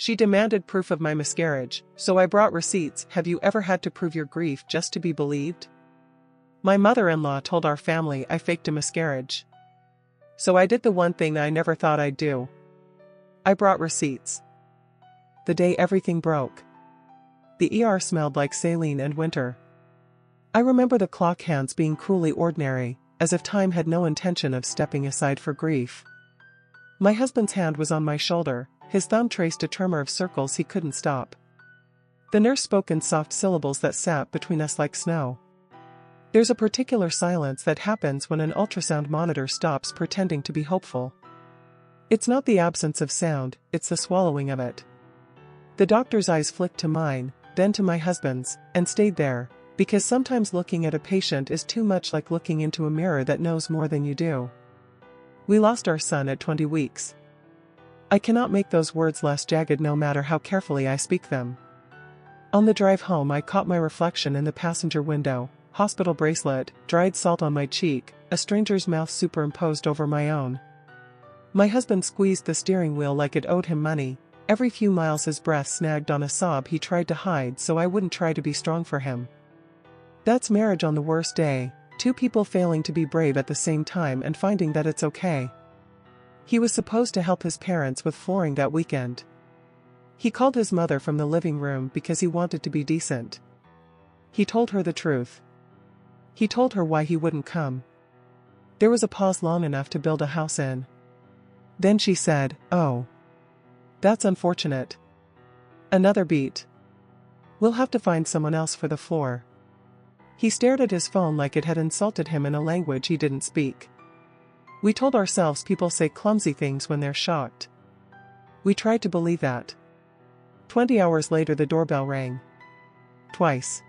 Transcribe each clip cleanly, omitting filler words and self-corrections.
She demanded proof of my miscarriage, so I brought receipts. Have you ever had to prove your grief just to be believed? My mother-in-law told our family I faked a miscarriage. So I did the one thing I never thought I'd do. I brought receipts. The day everything broke. The ER smelled like saline and winter. I remember the clock hands being cruelly ordinary, as if time had no intention of stepping aside for grief. My husband's hand was on my shoulder, his thumb traced a tremor of circles he couldn't stop. The nurse spoke in soft syllables that sat between us like snow. There's a particular silence that happens when an ultrasound monitor stops pretending to be hopeful. It's not the absence of sound, it's the swallowing of it. The doctor's eyes flicked to mine, then to my husband's, and stayed there, because sometimes looking at a patient is too much like looking into a mirror that knows more than you do. We lost our son at 20 weeks. I cannot make those words less jagged no matter how carefully I speak them. On the drive home I caught my reflection in the passenger window, hospital bracelet, dried salt on my cheek, a stranger's mouth superimposed over my own. My husband squeezed the steering wheel like it owed him money. Every few miles his breath snagged on a sob he tried to hide so I wouldn't try to be strong for him. That's marriage on the worst day, two people failing to be brave at the same time and finding that it's okay. He was supposed to help his parents with flooring that weekend. He called his mother from the living room because he wanted to be decent. He told her the truth. He told her why he wouldn't come. There was a pause long enough to build a house in. Then she said, "Oh. That's unfortunate. Another beat. We'll have to find someone else for the floor." He stared at his phone like it had insulted him in a language he didn't speak. We told ourselves people say clumsy things when they're shocked. We tried to believe that. 20 hours later the doorbell rang. Twice.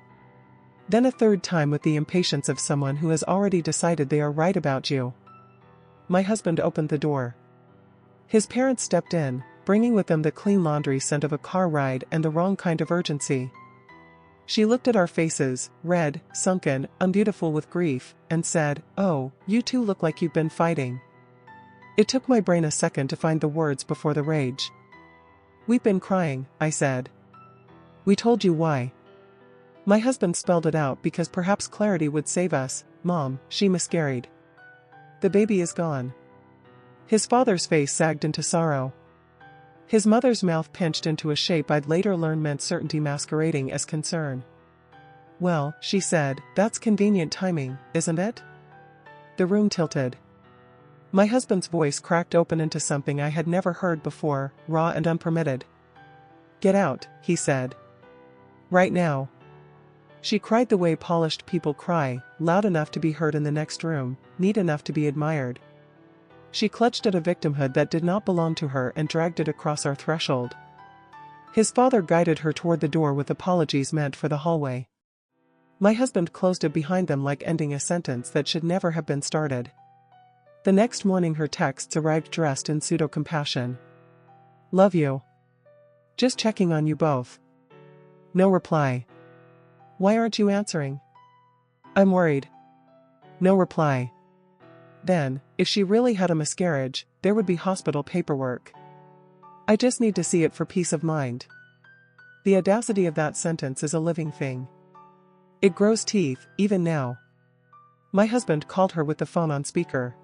Then a third time with the impatience of someone who has already decided they are right about you. My husband opened the door. His parents stepped in, bringing with them the clean laundry scent of a car ride and the wrong kind of urgency. She looked at our faces, red, sunken, unbeautiful with grief, and said, "Oh, you two look like you've been fighting." It took my brain a second to find the words before the rage. "We've been crying," I said. "We told you why." My husband spelled it out because perhaps clarity would save us. "Mom, she miscarried. The baby is gone." His father's face sagged into sorrow. His mother's mouth pinched into a shape I'd later learn meant certainty masquerading as concern. "Well," she said, "that's convenient timing, isn't it?" The room tilted. My husband's voice cracked open into something I had never heard before, raw and unpermitted. "Get out," he said. "Right now." She cried the way polished people cry, loud enough to be heard in the next room, neat enough to be admired. She clutched at a victimhood that did not belong to her and dragged it across our threshold. His father guided her toward the door with apologies meant for the hallway. My husband closed it behind them like ending a sentence that should never have been started. The next morning her texts arrived dressed in pseudo-compassion. "Love you. Just checking on you both." No reply. "Why aren't you answering?" "I'm worried." No reply. Then, if she really had a miscarriage, there would be hospital paperwork. "I just need to see it for peace of mind." The audacity of that sentence is a living thing. It grows teeth, even now. My husband called her with the phone on speaker.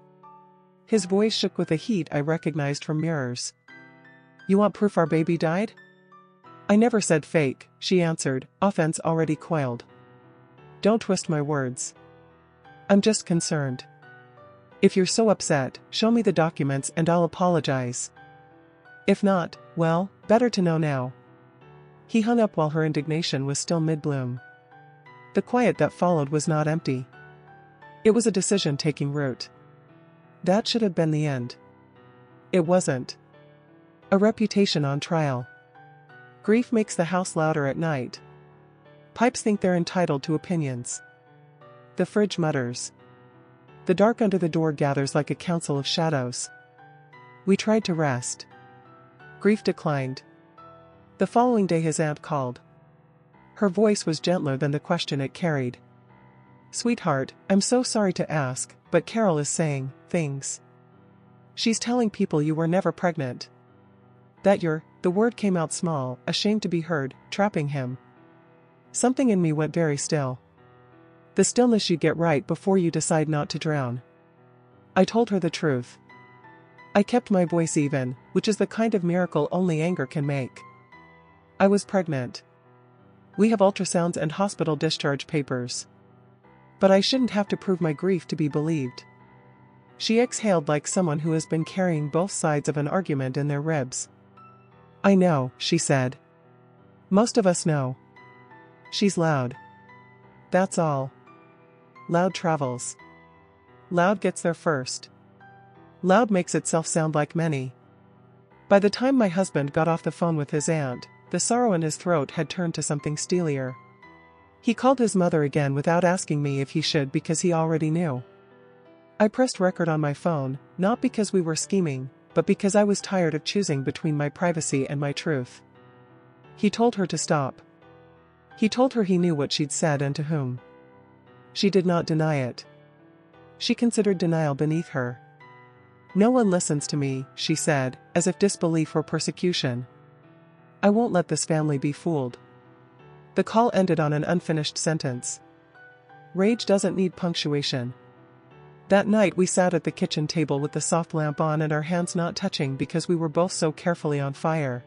His voice shook with a heat I recognized from mirrors. "You want proof our baby died?" "I never said fake," she answered, offense already coiled. "Don't twist my words. I'm just concerned. If you're so upset, show me the documents and I'll apologize. If not, well, better to know now." He hung up while her indignation was still mid-bloom. The quiet that followed was not empty. It was a decision taking root. That should have been the end. It wasn't. A reputation on trial. Grief makes the house louder at night. Pipes think they're entitled to opinions. The fridge mutters. The dark under the door gathers like a council of shadows. We tried to rest. Grief declined. The following day his aunt called. Her voice was gentler than the question it carried. "Sweetheart, I'm so sorry to ask, but Carol is saying things. She's telling people you were never pregnant. That you're The word came out small, ashamed to be heard, trapping him. Something in me went very still. The stillness you get right before you decide not to drown. I told her the truth. I kept my voice even, which is the kind of miracle only anger can make. I was pregnant. We have ultrasounds and hospital discharge papers. But I shouldn't have to prove my grief to be believed. She exhaled like someone who has been carrying both sides of an argument in their ribs. I know, she said. Most of us know. She's loud. That's all. Loud travels. Loud gets there first. Loud makes itself sound like many. By the time my husband got off the phone with his aunt, the sorrow in his throat had turned to something steelier. He called his mother again without asking me if he should because he already knew. I pressed record on my phone, not because we were scheming, but because I was tired of choosing between my privacy and my truth. He told her to stop. He told her he knew what she'd said and to whom. She did not deny it. She considered denial beneath her. No one listens to me, she said, as if disbelief were persecution. I won't let this family be fooled. The call ended on an unfinished sentence. Rage doesn't need punctuation. That night we sat at the kitchen table with the soft lamp on and our hands not touching because we were both so carefully on fire.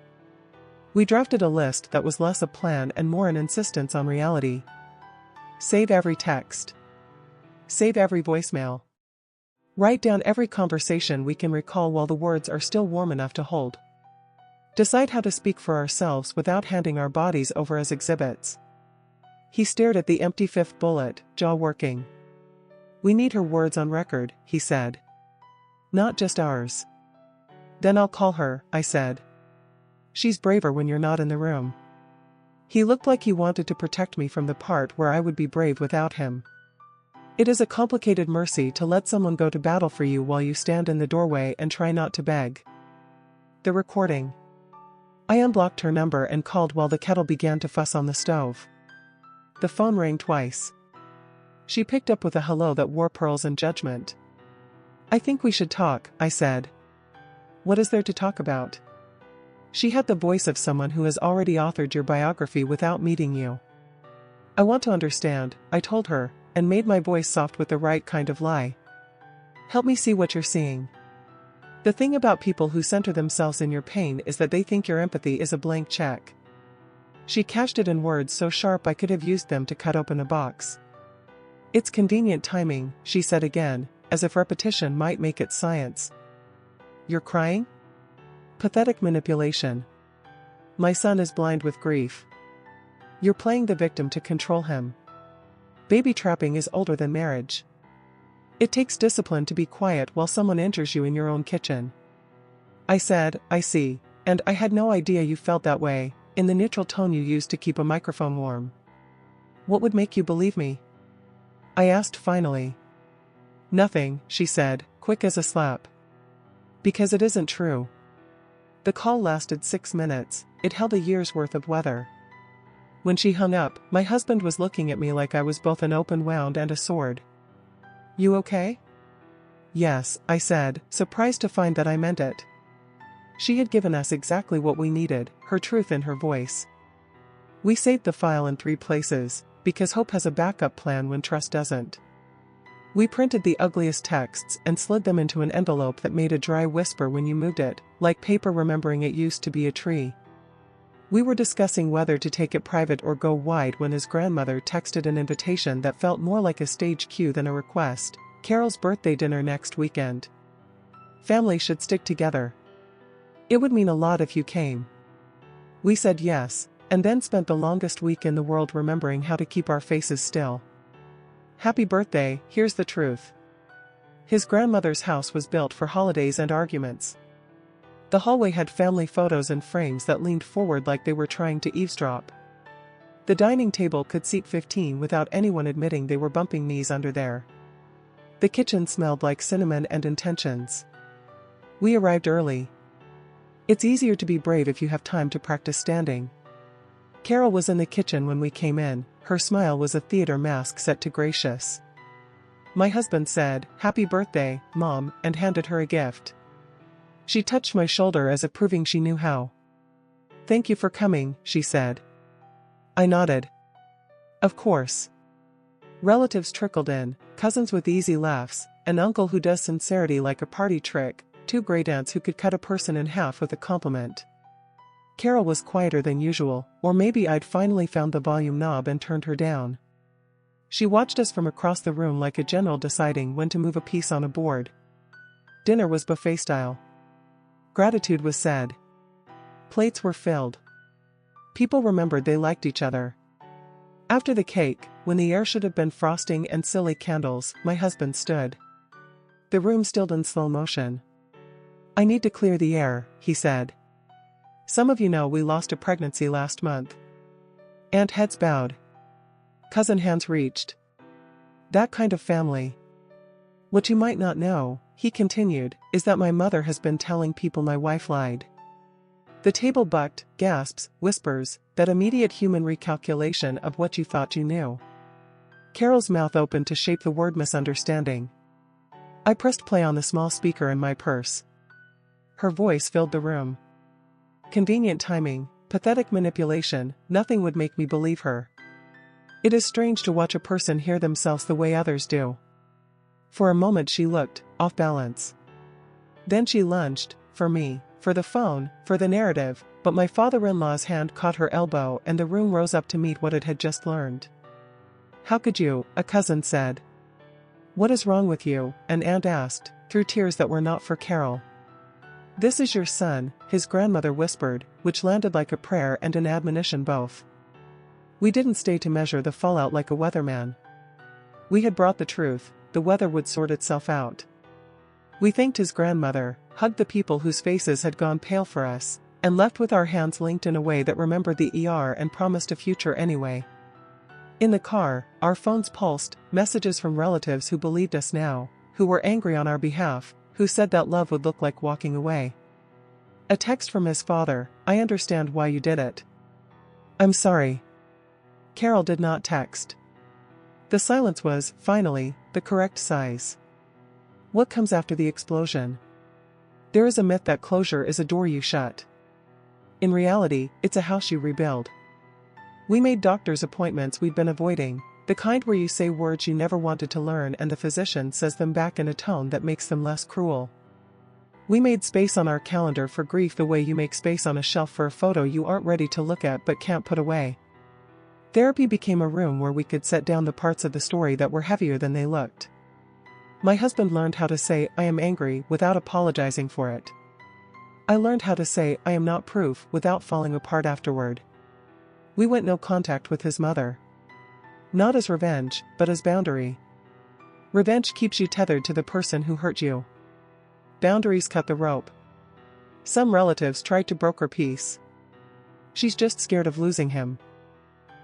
We drafted a list that was less a plan and more an insistence on reality. Save every text. Save every voicemail. Write down every conversation we can recall while the words are still warm enough to hold. Decide how to speak for ourselves without handing our bodies over as exhibits. He stared at the empty fifth bullet, jaw working. We need her words on record, he said. Not just ours. Then I'll call her, I said. She's braver when you're not in the room. He looked like he wanted to protect me from the part where I would be brave without him. It is a complicated mercy to let someone go to battle for you while you stand in the doorway and try not to beg. The recording. I unblocked her number and called while the kettle began to fuss on the stove. The phone rang twice. She picked up with a hello that wore pearls and judgment. I think we should talk, I said. What is there to talk about? She had the voice of someone who has already authored your biography without meeting you. I want to understand, I told her, and made my voice soft with the right kind of lie. Help me see what you're seeing. The thing about people who center themselves in your pain is that they think your empathy is a blank check. She cached it in words so sharp I could have used them to cut open a box. It's convenient timing, she said again, as if repetition might make it science. You're crying? Pathetic manipulation. My son is blind with grief. You're playing the victim to control him. Baby trapping is older than marriage. It takes discipline to be quiet while someone enters you in your own kitchen. I said, I see, and I had no idea you felt that way, in the neutral tone you used to keep a microphone warm. What would make you believe me? I asked finally. Nothing, she said, quick as a slap. Because it isn't true. The call lasted 6 minutes, it held a year's worth of weather. When she hung up, my husband was looking at me like I was both an open wound and a sword. You okay? Yes, I said, surprised to find that I meant it. She had given us exactly what we needed, her truth in her voice. We saved the file in 3 places, because hope has a backup plan when trust doesn't. We printed the ugliest texts and slid them into an envelope that made a dry whisper when you moved it, like paper remembering it used to be a tree. We were discussing whether to take it private or go wide when his grandmother texted an invitation that felt more like a stage cue than a request. Carol's birthday dinner next weekend. Family should stick together. It would mean a lot if you came. We said yes, and then spent the longest week in the world remembering how to keep our faces still. Happy birthday, here's the truth. His grandmother's house was built for holidays and arguments. The hallway had family photos in frames that leaned forward like they were trying to eavesdrop. The dining table could seat 15 without anyone admitting they were bumping knees under there. The kitchen smelled like cinnamon and intentions. We arrived early. It's easier to be brave if you have time to practice standing. Carol was in the kitchen when we came in, her smile was a theater mask set to gracious. My husband said, "Happy birthday, Mom," and handed her a gift. She touched my shoulder as if proving she knew how. Thank you for coming, she said. I nodded. Of course. Relatives trickled in, cousins with easy laughs, an uncle who does sincerity like a party trick, 2 great aunts who could cut a person in half with a compliment. Carol was quieter than usual, or maybe I'd finally found the volume knob and turned her down. She watched us from across the room like a general deciding when to move a piece on a board. Dinner was buffet style. Gratitude was said. Plates were filled. People remembered they liked each other. After the cake, when the air should have been frosting and silly candles, my husband stood. The room stilled in slow motion. I need to clear the air, he said. Some of you know we lost a pregnancy last month. Aunt heads bowed. Cousin hands reached. That kind of family. What you might not know, he continued, is that my mother has been telling people my wife lied. The table bucked, gasps, whispers, that immediate human recalculation of what you thought you knew. Carol's mouth opened to shape the word misunderstanding. I pressed play on the small speaker in my purse. Her voice filled the room. Convenient timing, pathetic manipulation, nothing would make me believe her. It is strange to watch a person hear themselves the way others do. For a moment she looked off balance. Then she lunged, for me, for the phone, for the narrative, but my father-in-law's hand caught her elbow and the room rose up to meet what it had just learned. How could you, a cousin said. What is wrong with you, an aunt asked, through tears that were not for Carol. This is your son, his grandmother whispered, which landed like a prayer and an admonition both. We didn't stay to measure the fallout like a weatherman. We had brought the truth, the weather would sort itself out. We thanked his grandmother, hugged the people whose faces had gone pale for us, and left with our hands linked in a way that remembered the ER and promised a future anyway. In the car, our phones pulsed, messages from relatives who believed us now, who were angry on our behalf, who said that love would look like walking away. A text from his father, I understand why you did it. I'm sorry. Carol did not text. The silence was, finally, the correct size. What comes after the explosion? There is a myth that closure is a door you shut. In reality, it's a house you rebuild. We made doctor's appointments we'd been avoiding, the kind where you say words you never wanted to learn and the physician says them back in a tone that makes them less cruel. We made space on our calendar for grief the way you make space on a shelf for a photo you aren't ready to look at but can't put away. Therapy became a room where we could set down the parts of the story that were heavier than they looked. My husband learned how to say I am angry without apologizing for it. I learned how to say I am not proof without falling apart afterward. We went no contact with his mother. Not as revenge, but as boundary. Revenge keeps you tethered to the person who hurt you. Boundaries cut the rope. Some relatives tried to broker peace. She's just scared of losing him.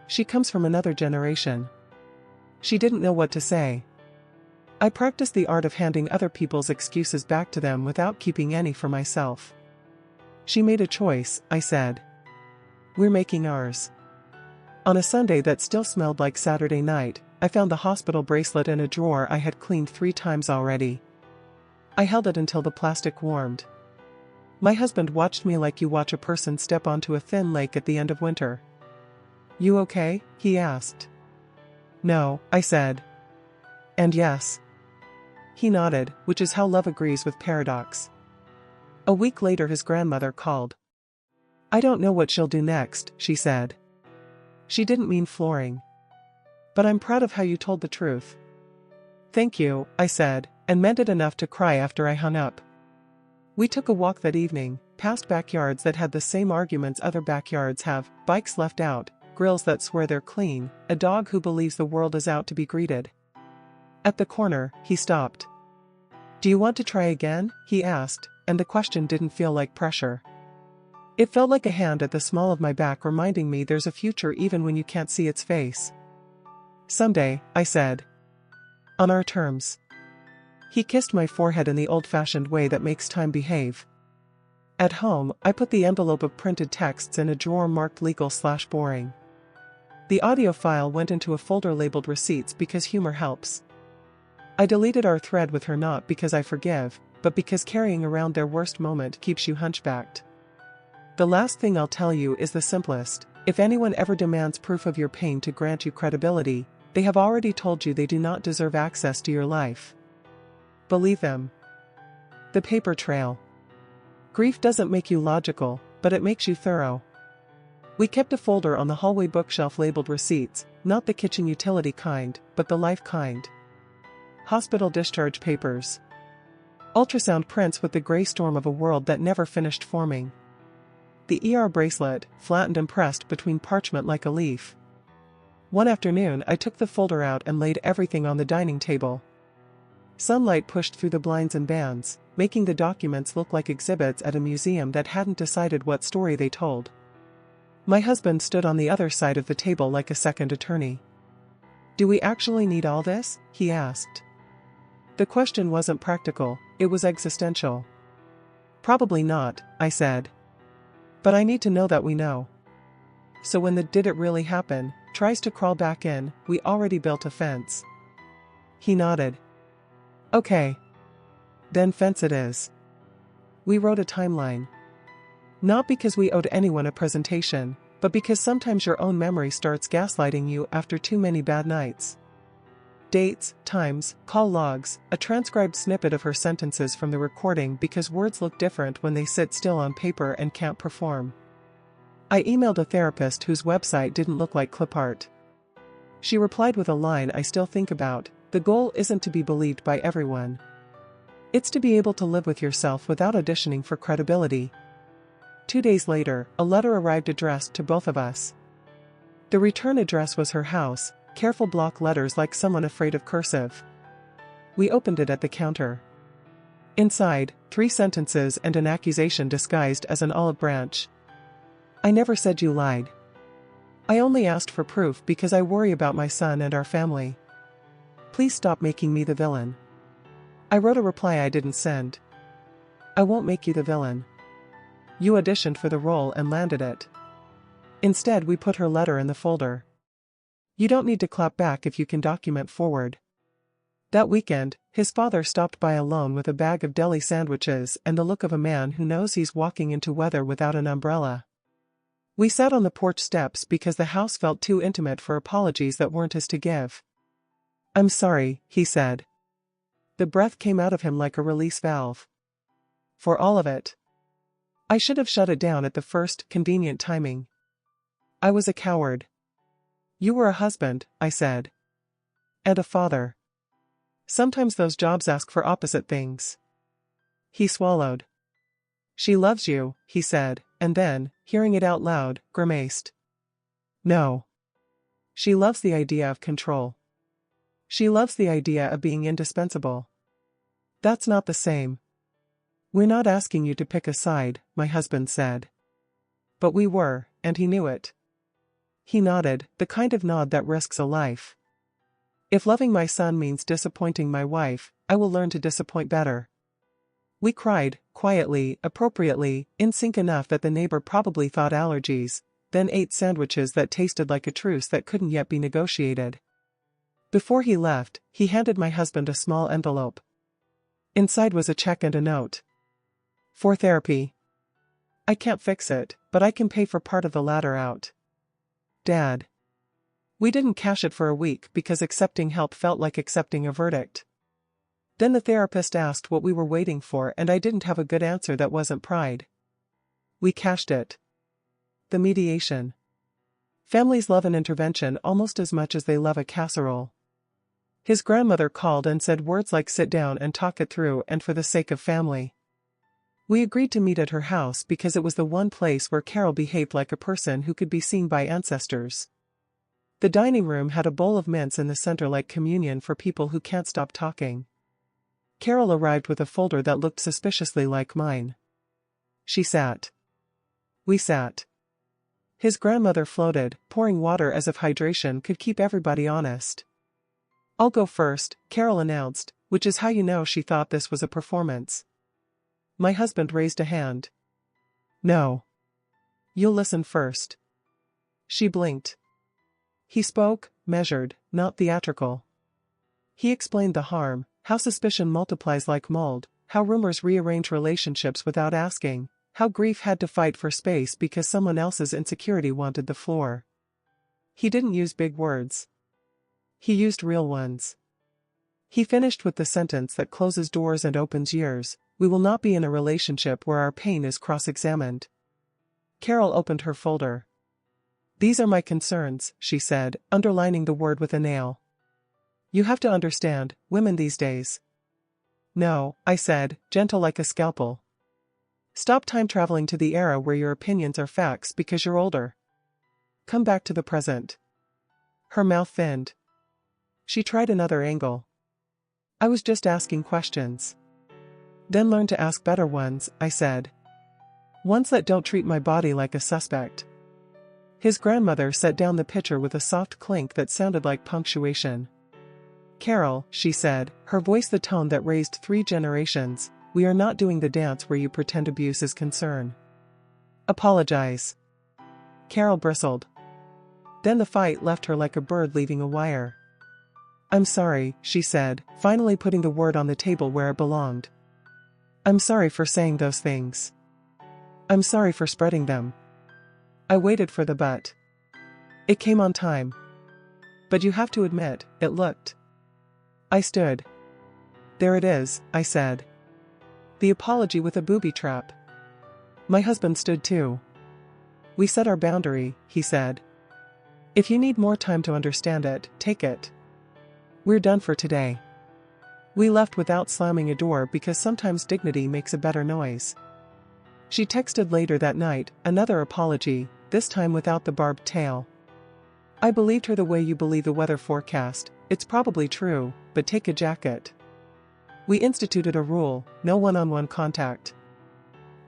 She comes from another generation. She didn't know what to say. I practiced the art of handing other people's excuses back to them without keeping any for myself. She made a choice, I said. We're making ours. On a Sunday that still smelled like Saturday night, I found the hospital bracelet in a drawer I had cleaned 3 times already. I held it until the plastic warmed. My husband watched me like you watch a person step onto a thin lake at the end of winter. You okay? He asked. No, I said. And yes. He nodded, which is how love agrees with paradox. A week later his grandmother called. I don't know what she'll do next, she said. She didn't mean flooring. But I'm proud of how you told the truth. Thank you, I said, and meant it enough to cry after I hung up. We took a walk that evening, past backyards that had the same arguments other backyards have, bikes left out, grills that swear they're clean, a dog who believes the world is out to be greeted. At the corner, he stopped. Do you want to try again? He asked, and the question didn't feel like pressure. It felt like a hand at the small of my back reminding me there's a future even when you can't see its face. Someday, I said. On our terms. He kissed my forehead in the old-fashioned way that makes time behave. At home, I put the envelope of printed texts in a drawer marked legal/boring. The audio file went into a folder labeled receipts because humor helps. I deleted our thread with her not because I forgive, but because carrying around their worst moment keeps you hunchbacked. The last thing I'll tell you is the simplest. If anyone ever demands proof of your pain to grant you credibility, they have already told you they do not deserve access to your life. Believe them. The paper trail. Grief doesn't make you logical, but it makes you thorough. We kept a folder on the hallway bookshelf labeled receipts, not the kitchen utility kind, but the life kind. Hospital discharge papers. Ultrasound prints with the gray storm of a world that never finished forming. The ER bracelet, flattened and pressed between parchment like a leaf. One afternoon I took the folder out and laid everything on the dining table. Sunlight pushed through the blinds and bands, making the documents look like exhibits at a museum that hadn't decided what story they told. My husband stood on the other side of the table like a second attorney. "Do we actually need all this?" he asked. The question wasn't practical, it was existential. "Probably not," I said. "But I need to know that we know." So when the "did it really happen" tries to crawl back in, we already built a fence. He nodded. "Okay. Then fence it is." We wrote a timeline. Not because we owed anyone a presentation, but because sometimes your own memory starts gaslighting you after too many bad nights. Dates, times, call logs, a transcribed snippet of her sentences from the recording because words look different when they sit still on paper and can't perform. I emailed a therapist whose website didn't look like clip art. She replied with a line I still think about: "The goal isn't to be believed by everyone. It's to be able to live with yourself without auditioning for credibility." 2 days later, a letter arrived addressed to both of us. The return address was her house, careful block letters like someone afraid of cursive. We opened it at the counter. Inside, 3 sentences and an accusation disguised as an olive branch. "I never said you lied. I only asked for proof because I worry about my son and our family. Please stop making me the villain." I wrote a reply I didn't send. "I won't make you the villain. You auditioned for the role and landed it." Instead, we put her letter in the folder. You don't need to clap back if you can document forward. That weekend, his father stopped by alone with a bag of deli sandwiches and the look of a man who knows he's walking into weather without an umbrella. We sat on the porch steps because the house felt too intimate for apologies that weren't his to give. "I'm sorry," he said. The breath came out of him like a release valve. "For all of it. I should have shut it down at the first convenient timing. I was a coward." "You were a husband," I said. "And a father. Sometimes those jobs ask for opposite things." He swallowed. "She loves you," he said, and then, hearing it out loud, grimaced. "No. She loves the idea of control. She loves the idea of being indispensable." "That's not the same." "We're not asking you to pick a side," my husband said. But we were, and he knew it. He nodded, the kind of nod that risks a life. "If loving my son means disappointing my wife, I will learn to disappoint better." We cried, quietly, appropriately, in sync enough that the neighbor probably thought allergies, then ate sandwiches that tasted like a truce that couldn't yet be negotiated. Before he left, he handed my husband a small envelope. Inside was a check and a note. "For therapy. I can't fix it, but I can pay for part of the latter out. Dad." We didn't cash it for a week because accepting help felt like accepting a verdict. Then the therapist asked what we were waiting for and I didn't have a good answer that wasn't pride. We cashed it. The mediation. Families love an intervention almost as much as they love a casserole. His grandmother called and said words like "sit down and talk it through and for the sake of family." We agreed to meet at her house because it was the one place where Carol behaved like a person who could be seen by ancestors. The dining room had a bowl of mints in the center like communion for people who can't stop talking. Carol arrived with a folder that looked suspiciously like mine. She sat. We sat. His grandmother floated, pouring water as if hydration could keep everybody honest. "I'll go first," Carol announced, which is how you know she thought this was a performance. My husband raised a hand. "No. You'll listen first." She blinked. He spoke, measured, not theatrical. He explained the harm, how suspicion multiplies like mold, how rumors rearrange relationships without asking, How grief had to fight for space because someone else's insecurity wanted the floor. He didn't use big words. He used real ones. He finished with the sentence that closes doors and opens years: we will not be in a relationship where our pain is cross-examined. Carol opened her folder. These are my concerns, she said, underlining the word with a nail. You have to understand, women these days. No, I said, gentle like a scalpel. Stop time traveling to the era where your opinions are facts because you're older. Come back to the present. Her mouth thinned. She tried another angle. I was just asking questions. Then learn to ask better ones, I said. Ones that don't treat my body like a suspect. His grandmother set down the pitcher with a soft clink that sounded like punctuation. Carol, she said, her voice the tone that raised 3 generations, we are not doing the dance where you pretend abuse is concern. Apologize. Carol bristled. Then the fight left her like a bird leaving a wire. I'm sorry, she said, finally putting the word on the table where it belonged. I'm sorry for saying those things. I'm sorry for spreading them. I waited for the but. It came on time. But you have to admit, it looked. I stood. There it is, I said. The apology with a booby trap. My husband stood too. We set our boundary, he said. If you need more time to understand it, take it. We're done for today. We left without slamming a door because sometimes dignity makes a better noise. She texted later that night, another apology, this time without the barbed tail. I believed her the way you believe the weather forecast. It's probably true, but take a jacket. We instituted a rule: no one-on-one contact.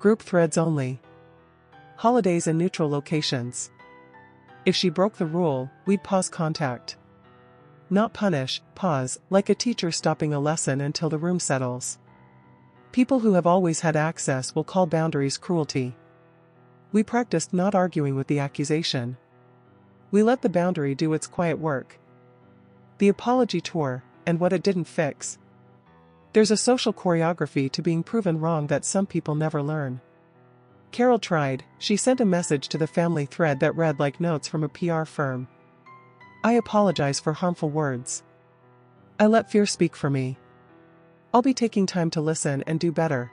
Group threads only. Holidays in neutral locations. If she broke the rule, we'd pause contact. Not punish, pause, like a teacher stopping a lesson until the room settles. People who have always had access will call boundaries cruelty. We practiced not arguing with the accusation. We let the boundary do its quiet work. The apology tour, and what it didn't fix. There's a social choreography to being proven wrong that some people never learn. Carol tried. She sent a message to the family thread that read like notes from a PR firm. I apologize for harmful words. I let fear speak for me. I'll be taking time to listen and do better.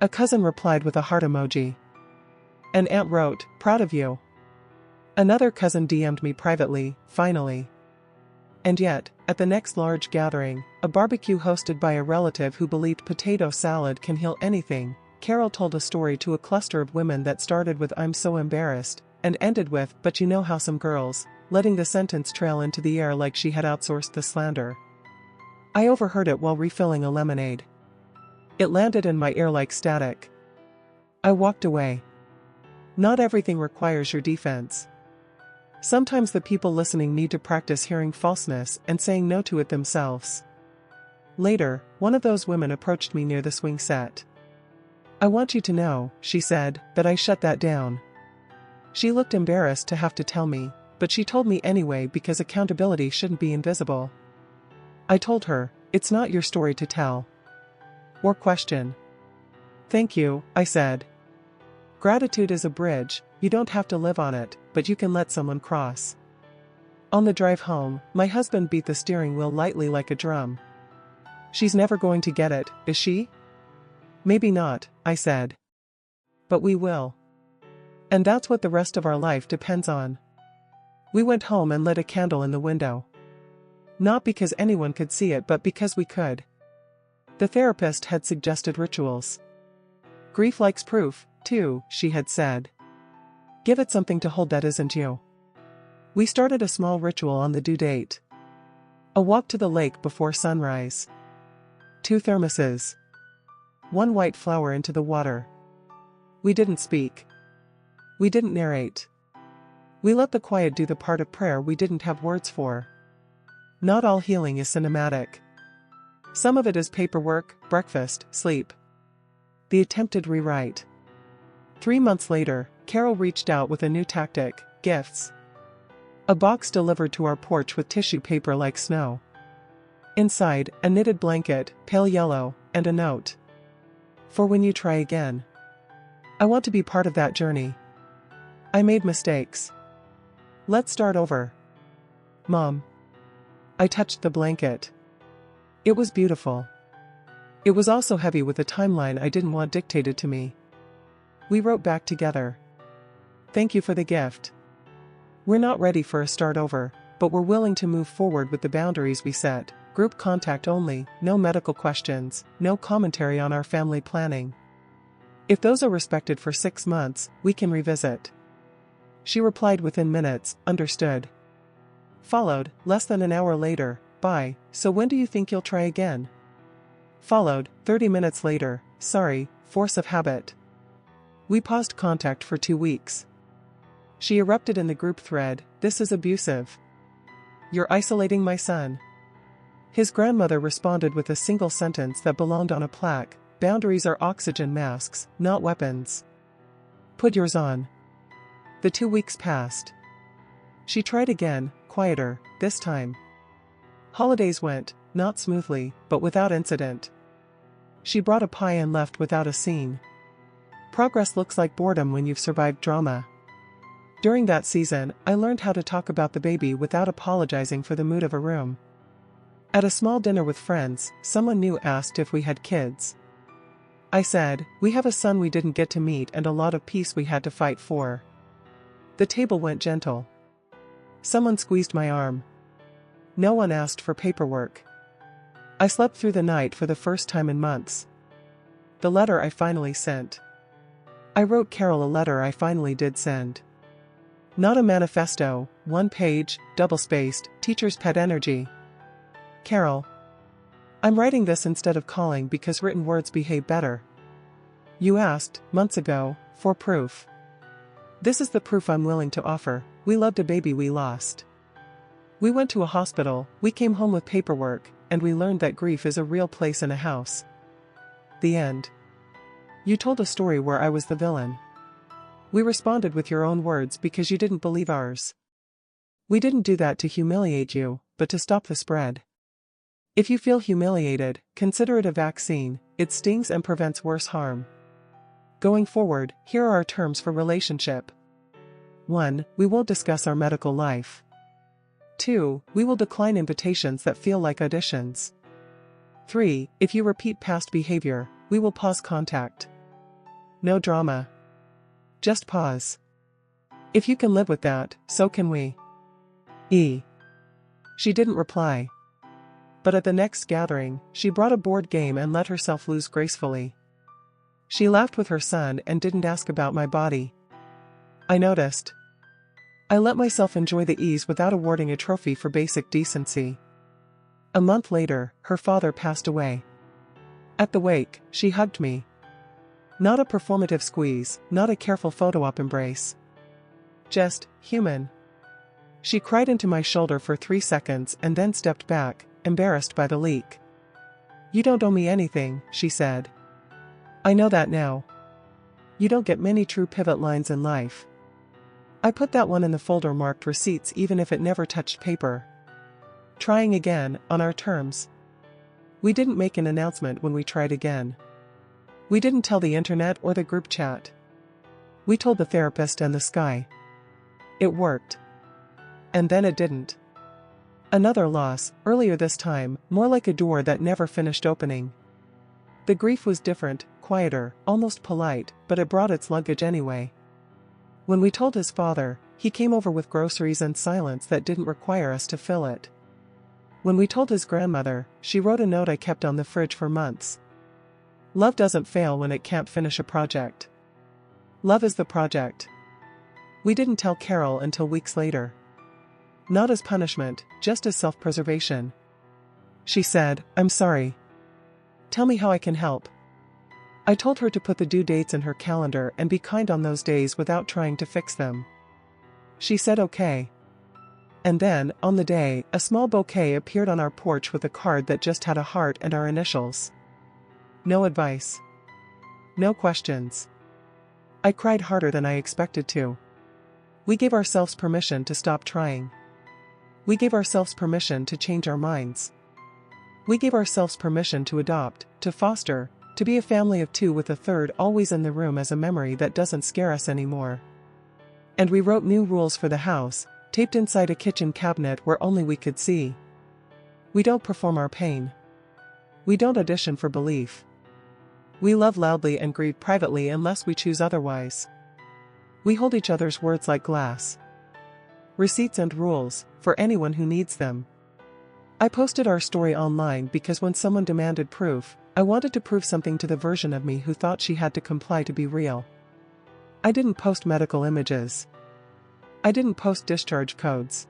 A cousin replied with a heart emoji. An aunt wrote, proud of you. Another cousin DM'd me privately, finally. And yet, at the next large gathering, a barbecue hosted by a relative who believed potato salad can heal anything, Carol told a story to a cluster of women that started with "I'm so embarrassed," and ended with "but you know how some girls," letting the sentence trail into the air like she had outsourced the slander. I overheard it while refilling a lemonade. It landed in my ear like static. I walked away. Not everything requires your defense. Sometimes the people listening need to practice hearing falseness and saying no to it themselves. Later, one of those women approached me near the swing set. I want you to know, she said, that I shut that down. She looked embarrassed to have to tell me, but she told me anyway because accountability shouldn't be invisible. I told her, it's not your story to tell. Or question. Thank you, I said. Gratitude is a bridge, you don't have to live on it, but you can let someone cross. On the drive home, my husband beat the steering wheel lightly like a drum. She's never going to get it, is she? Maybe not, I said. But we will. And that's what the rest of our life depends on. We went home and lit a candle in the window. Not because anyone could see it but because we could. The therapist had suggested rituals. Grief likes proof, too, she had said. Give it something to hold that isn't you. We started a small ritual on the due date. A walk to the lake before sunrise. 2 thermoses. 1 white flower into the water. We didn't speak. We didn't narrate. We let the quiet do the part of prayer we didn't have words for. Not all healing is cinematic. Some of it is paperwork, breakfast, sleep. The attempted rewrite. 3 months later, Carol reached out with a new tactic: gifts. A box delivered to our porch with tissue paper like snow. Inside, a knitted blanket, pale yellow, and a note. For when you try again. I want to be part of that journey. I made mistakes. Let's start over. Mom. I touched the blanket. It was beautiful. It was also heavy with a timeline I didn't want dictated to me. We wrote back together. Thank you for the gift. We're not ready for a start over, but we're willing to move forward with the boundaries we set. Group contact only, no medical questions, no commentary on our family planning. If those are respected for 6 months, we can revisit. She replied within minutes, understood. Followed, less than an hour later, bye, so when do you think you'll try again? Followed, 30 minutes later, sorry, force of habit. We paused contact for 2 weeks. She erupted in the group thread, this is abusive. You're isolating my son. His grandmother responded with a single sentence that belonged on a plaque, boundaries are oxygen masks, not weapons. Put yours on. The 2 weeks passed. She tried again, quieter, this time. Holidays went, not smoothly, but without incident. She brought a pie and left without a scene. Progress looks like boredom when you've survived drama. During that season, I learned how to talk about the baby without apologizing for the mood of a room. At a small dinner with friends, someone new asked if we had kids. I said, we have a son we didn't get to meet and a lot of peace we had to fight for. The table went gentle. Someone squeezed my arm. No one asked for paperwork. I slept through the night for the first time in months. The letter I finally sent. I wrote Carol a letter I finally did send. Not a manifesto, 1 page, double-spaced, teacher's pet energy. Carol. I'm writing this instead of calling because written words behave better. You asked, months ago, for proof. This is the proof I'm willing to offer. We loved a baby we lost. We went to a hospital, we came home with paperwork, and we learned that grief is a real place in a house. The end. You told a story where I was the villain. We responded with your own words because you didn't believe ours. We didn't do that to humiliate you, but to stop the spread. If you feel humiliated, consider it a vaccine, it stings and prevents worse harm. Going forward, here are our terms for relationship. 1. We won't discuss our medical life. 2. We will decline invitations that feel like auditions. 3. If you repeat past behavior, we will pause contact. No drama. Just pause. If you can live with that, so can we. E. She didn't reply. But at the next gathering, she brought a board game and let herself loose gracefully. She laughed with her son and didn't ask about my body. I noticed. I let myself enjoy the ease without awarding a trophy for basic decency. A month later, her father passed away. At the wake, she hugged me. Not a performative squeeze, not a careful photo-op embrace. Just, human. She cried into my shoulder for 3 seconds and then stepped back, embarrassed by the leak. You don't owe me anything, she said. I know that now. You don't get many true pivot lines in life. I put that one in the folder marked receipts even if it never touched paper. Trying again, on our terms. We didn't make an announcement when we tried again. We didn't tell the internet or the group chat. We told the therapist and the sky. It worked. And then it didn't. Another loss, earlier this time, more like a door that never finished opening. The grief was different, quieter, almost polite, but it brought its luggage anyway. When we told his father, he came over with groceries and silence that didn't require us to fill it. When we told his grandmother, she wrote a note I kept on the fridge for months. Love doesn't fail when it can't finish a project. Love is the project. We didn't tell Carol until weeks later. Not as punishment, just as self-preservation. She said, I'm sorry. Tell me how I can help. I told her to put the due dates in her calendar and be kind on those days without trying to fix them. She said okay. And then, on the day, a small bouquet appeared on our porch with a card that just had a heart and our initials. No advice. No questions. I cried harder than I expected to. We gave ourselves permission to stop trying. We gave ourselves permission to change our minds. We gave ourselves permission to adopt, to foster, To be a family of two with a third always in the room as a memory that doesn't scare us anymore. And we wrote new rules for the house, taped inside a kitchen cabinet where only we could see. We don't perform our pain. We don't audition for belief. We love loudly and grieve privately unless we choose otherwise. We hold each other's words like glass. Receipts and rules, for anyone who needs them. I posted our story online because when someone demanded proof, I wanted to prove something to the version of me who thought she had to comply to be real. I didn't post medical images. I didn't post discharge codes.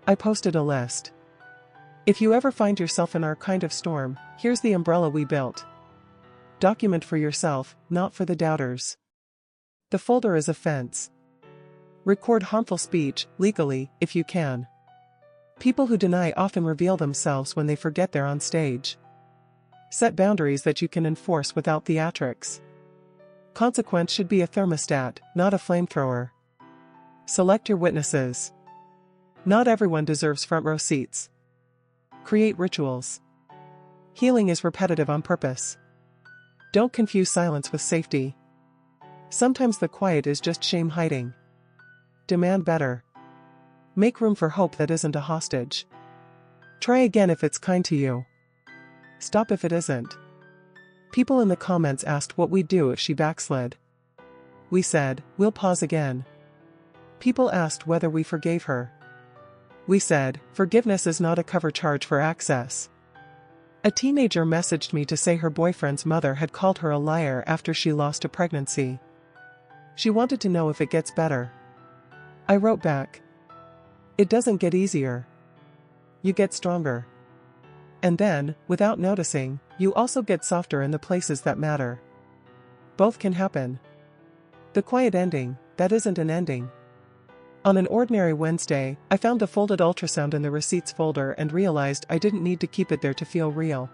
I posted a list. If you ever find yourself in our kind of storm, here's the umbrella we built. Document for yourself, not for the doubters. The folder is a fence. Record harmful speech, legally, if you can. People who deny often reveal themselves when they forget they're on stage. Set boundaries that you can enforce without theatrics. Consequence should be a thermostat, not a flamethrower. Select your witnesses. Not everyone deserves front row seats. Create rituals. Healing is repetitive on purpose. Don't confuse silence with safety. Sometimes the quiet is just shame hiding. Demand better. Make room for hope that isn't a hostage. Try again if it's kind to you. Stop if it isn't. People in the comments asked what we'd do if she backslid. We said, we'll pause again. People asked whether we forgave her. We said, forgiveness is not a cover charge for access. A teenager messaged me to say her boyfriend's mother had called her a liar after she lost a pregnancy. She wanted to know if it gets better. I wrote back. It doesn't get easier. You get stronger. And then, without noticing, you also get softer in the places that matter. Both can happen. The quiet ending, that isn't an ending. On an ordinary Wednesday, I found a folded ultrasound in the receipts folder and realized I didn't need to keep it there to feel real.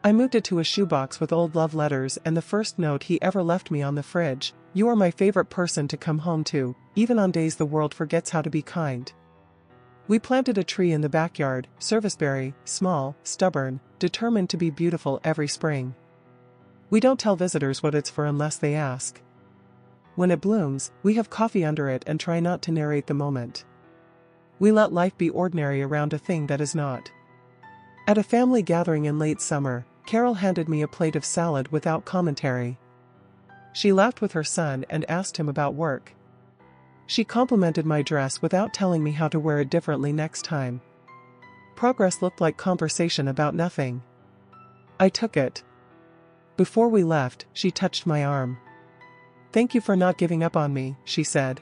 I moved it to a shoebox with old love letters and the first note he ever left me on the fridge. You are my favorite person to come home to, even on days the world forgets how to be kind. We planted a tree in the backyard, serviceberry, small, stubborn, determined to be beautiful every spring. We don't tell visitors what it's for unless they ask. When it blooms, we have coffee under it and try not to narrate the moment. We let life be ordinary around a thing that is not. At a family gathering in late summer, Carol handed me a plate of salad without commentary. She laughed with her son and asked him about work. She complimented my dress without telling me how to wear it differently next time. Progress looked like conversation about nothing. I took it. Before we left, she touched my arm. Thank you for not giving up on me, she said.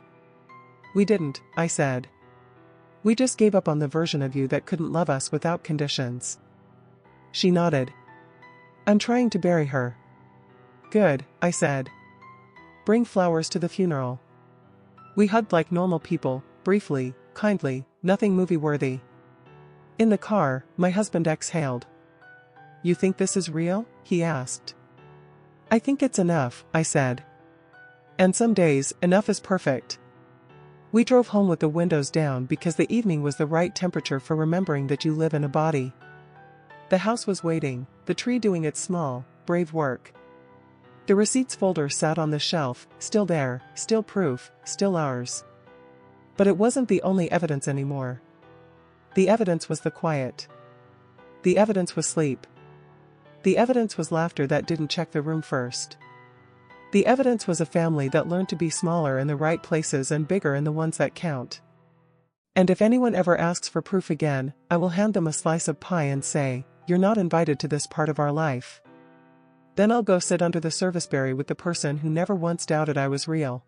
We didn't, I said. We just gave up on the version of you that couldn't love us without conditions. She nodded. I'm trying to bury her. Good, I said. Bring flowers to the funeral. We hugged like normal people, briefly, kindly, nothing movie-worthy. In the car, my husband exhaled. You think this is real? He asked. I think it's enough, I said. And some days, enough is perfect. We drove home with the windows down because the evening was the right temperature for remembering that you live in a body. The house was waiting, the tree doing its small, brave work. The receipts folder sat on the shelf, still there, still proof, still ours. But it wasn't the only evidence anymore. The evidence was the quiet. The evidence was sleep. The evidence was laughter that didn't check the room first. The evidence was a family that learned to be smaller in the right places and bigger in the ones that count. And if anyone ever asks for proof again, I will hand them a slice of pie and say, you're not invited to this part of our life. Then I'll go sit under the serviceberry with the person who never once doubted I was real.